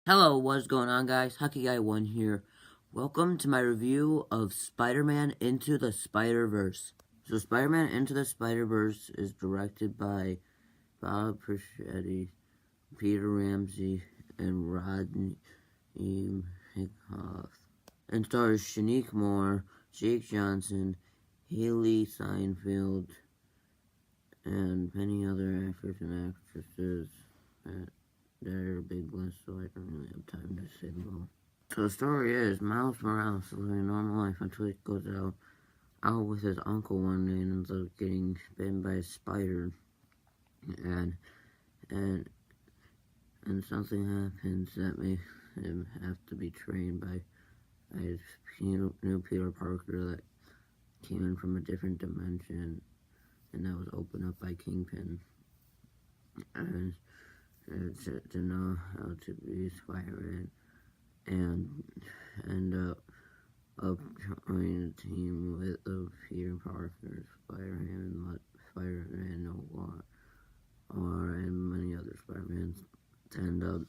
Hello, what's going on, guys? Hockey Guy 1 here. Welcome to my review of Spider-Man Into the Spider-Verse. So Spider-Man Into the Spider-Verse is directed by Bob Persichetti, Peter Ramsey, and Rodney Hickhoff, and stars Shanique Moore, Jake Johnson, Haley Steinfeld, and many other actors and actresses. They're a big list, so I don't really have time to say them all. So the story is, Miles Morales is living a normal life until he goes out with his uncle one day and ends up getting bitten by a spider. And something happens that makes him have to be trained by his new Peter Parker that came in from a different dimension, and that was opened up by Kingpin. And to know how to be Spider-Man, and end up joining a team with Peter Parker, Spider-Man Noir, and many other Spider-Mans to end up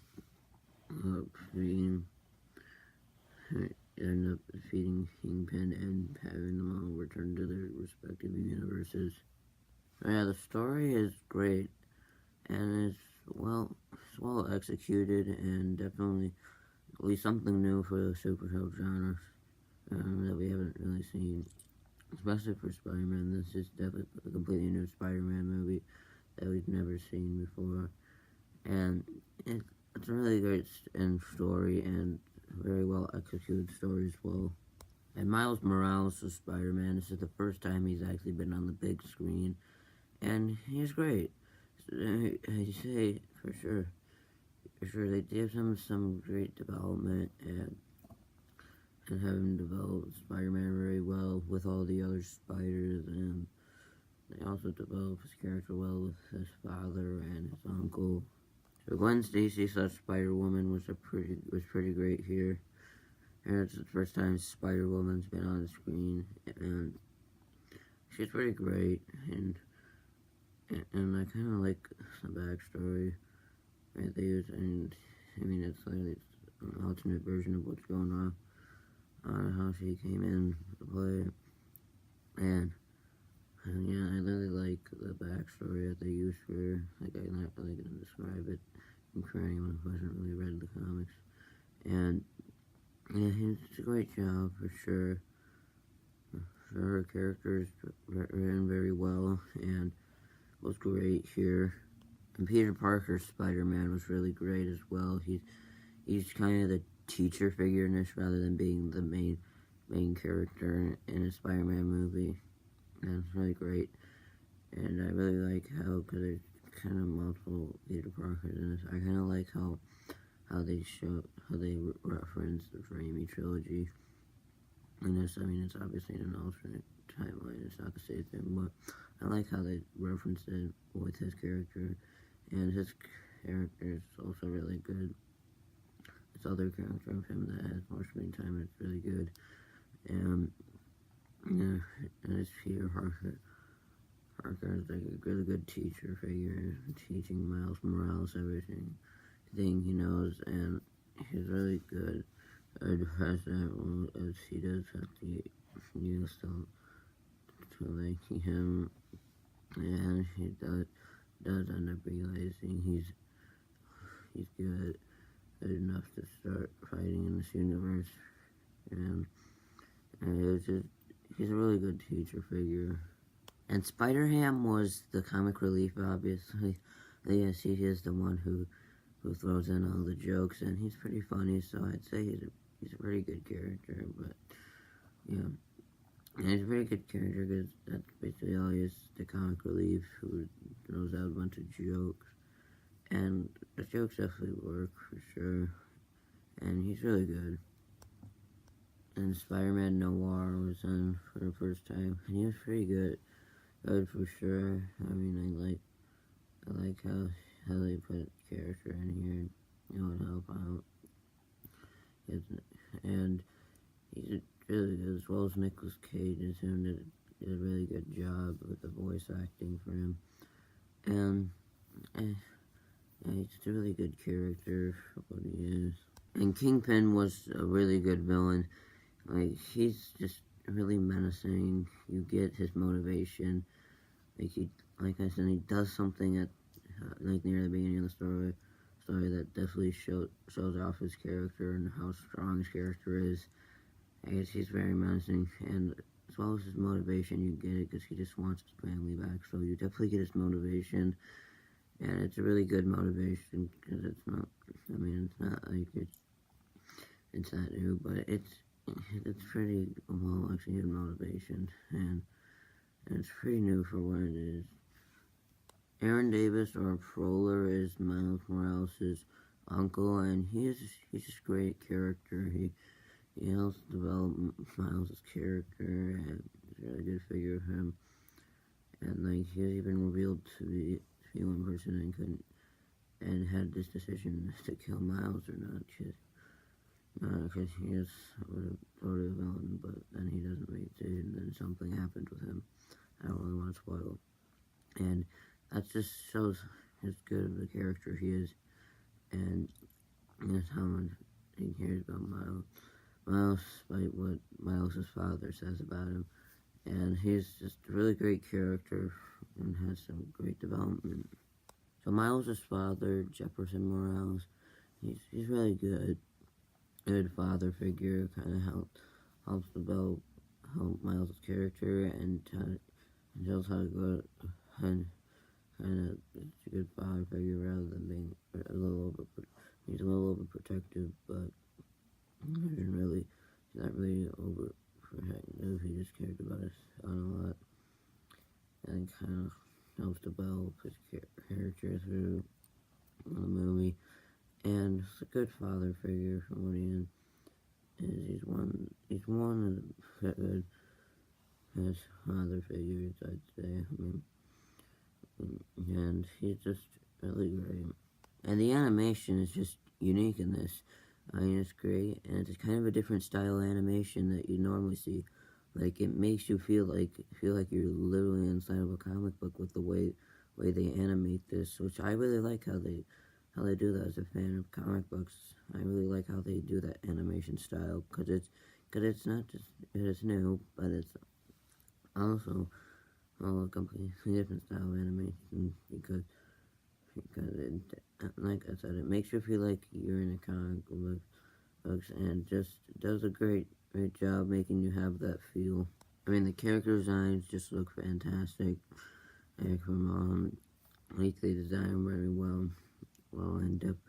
defeating Kingpin and having them all return to their respective universes. Yeah, the story is great, and it's well executed, and definitely at least something new for the superhero genre that we haven't really seen, especially for Spider-Man. This is definitely a completely new Spider-Man movie that we've never seen before, and it's a really great story and very well executed story as well. And Miles Morales is Spider-Man. This is the first time he's actually been on the big screen, and he's great. I say for sure they give him some great development and have him develop Spider-Man very well with all the other spiders, and they also develop his character well with his father and his uncle. So Gwen Stacy / Spider-Woman was pretty great here, and it's the first time Spider-Woman's been on the screen, and she's pretty great, and I kind of like the backstory that they use, and I mean it's an alternate version of what's going on how she came in to play, and yeah, I really like the backstory that they use for her. Like, I'm not really gonna describe it for anyone who hasn't really read the comics, and yeah, he did a great job for sure. Her character is written very well and was great here. And Peter Parker's Spider-Man was really great as well. He's kind of the teacher figure in this rather than being the main character in a Spider-Man movie. And it's really great. And I really like how, because there's kind of multiple Peter Parkers in this, I kind of like how they reference the Raimi trilogy. And this, I mean, it's obviously in an alternate timeline, it's not the same thing, but I like how they reference it with his character, and his character is also really good. This other character of him that has more screen time, it's really good. And yeah, and it's Peter Parker. Parker is like a really good teacher figure, teaching Miles Morales everything he knows, and he's really good as that role, as he does have to use to like him, and he does end up realizing he's good enough to start fighting in this universe, and it's just, he's a really good teacher figure. And Spider-Ham was the comic relief, obviously. Yes, he is the one who throws in all the jokes, and he's pretty funny, so I'd say he's a pretty good character, but yeah. And he's a pretty good character because that's basically all he is, the comic relief who throws out a bunch of jokes. And the jokes definitely work for sure, and he's really good. And Spider-Man Noir was on for the first time, and he was pretty good for sure. I mean, I like how they put character in here, and help out. And he's really good, as well as Nicolas Cage is him, did a really good job with the voice acting for him. And yeah, he's a really good character for what he is. and Kingpin was a really good villain. Like, he's just really menacing. You get his motivation. Like I said, he does something at like near the beginning of the story that definitely shows off his character and how strong his character is. I guess he's very menacing, and as well as his motivation, you get it because he just wants his family back. So you definitely get his motivation, and it's a really good motivation because it's not. I mean, it's not like it's not new, but it's pretty well executed motivation, and it's pretty new for what it is. Aaron Davis, or Prowler, is Miles Morales' uncle, and he's just a great character. He helps develop Miles' character, and it's a really good figure of him. And like, he's even revealed to be one person and had this decision to kill Miles or not, because he is totally a villain, but then he doesn't make it, and then something happened with him. I don't really want to spoil. And that just shows how good of a character he is, and that's how much he cares about Miles, despite what Miles' father says about him. And he's just a really great character and has some great development. So Miles' father, Jefferson Morales, he's really good father figure. Kind of helps develop Miles' character and shows how to go and kind of it's a good father figure rather than being he's a little overprotective, but he's not really overprotective. He just cares about his son a lot, and kind of helps develop his character through the movie. And it's a good father figure from what he is. He's one of the good his father figures, I'd say. I mean, and he's just really great. And the animation is just unique in this. I mean, it's great, and it's kind of a different style of animation that you normally see. Like, it makes you feel like you're literally inside of a comic book with the way they animate this, which I really like how they do that. As a fan of comic books, I really like how they do that animation style, because it's not just, it's new, but it's also a completely different style of animation, because it, like I said, it makes you feel like you're in a comic books, and just does a great job making you have that feel. I mean, the character designs just look fantastic. Like, they design very well in depth,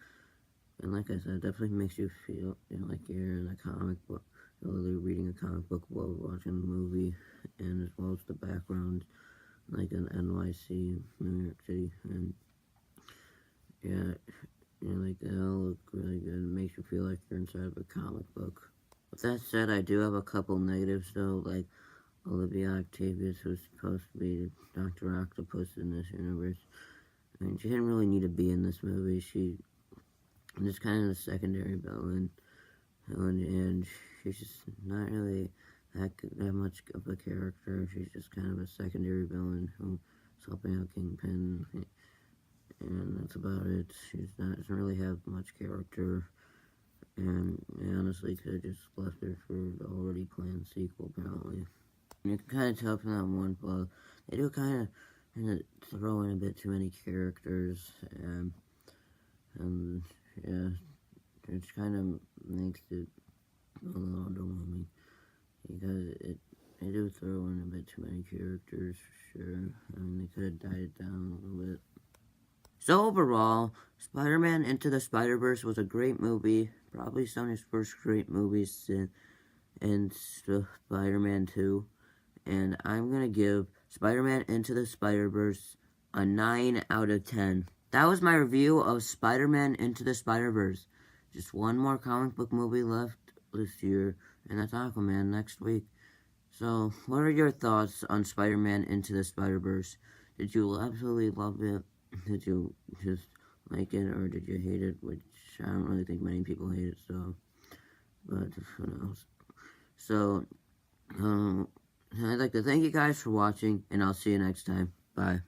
and like I said, it definitely makes you feel like you're in a comic book, literally reading a comic book while watching the movie, and as well as the background, like in NYC, New York City, and yeah, like they all look really good. It makes you feel like you're inside of a comic book. With that said, I do have a couple negatives though, like Olivia Octavius, who's supposed to be Dr. Octopus in this universe. I mean, she didn't really need to be in this movie. She's kind of a secondary villain, and she's just not really that much of a character. She's just kind of a secondary villain who's helping out Kingpin, and that's about it. She doesn't really have much character, and they honestly could have just left her for the already planned sequel, apparently. And you can kind of tell from that one flaw, they do kind of throw in a bit too many characters, and yeah, it kind of makes it a little underwhelming, because they do throw in a bit too many characters, for sure. I mean, they could have died it down a little bit. So overall, Spider-Man Into the Spider-Verse was a great movie, probably Sony's first great movies since Spider-Man 2, and I'm going to give Spider-Man Into the Spider-Verse a 9 out of 10. That was my review of Spider-Man Into the Spider-Verse. Just one more comic book movie left this year, and that's Aquaman next week. So, what are your thoughts on Spider-Man Into the Spider-Verse? Did you absolutely love it? Did you just like it, or did you hate it? Which I don't really think many people hate it, so, but who knows. So, I'd like to thank you guys for watching, and I'll see you next time. Bye.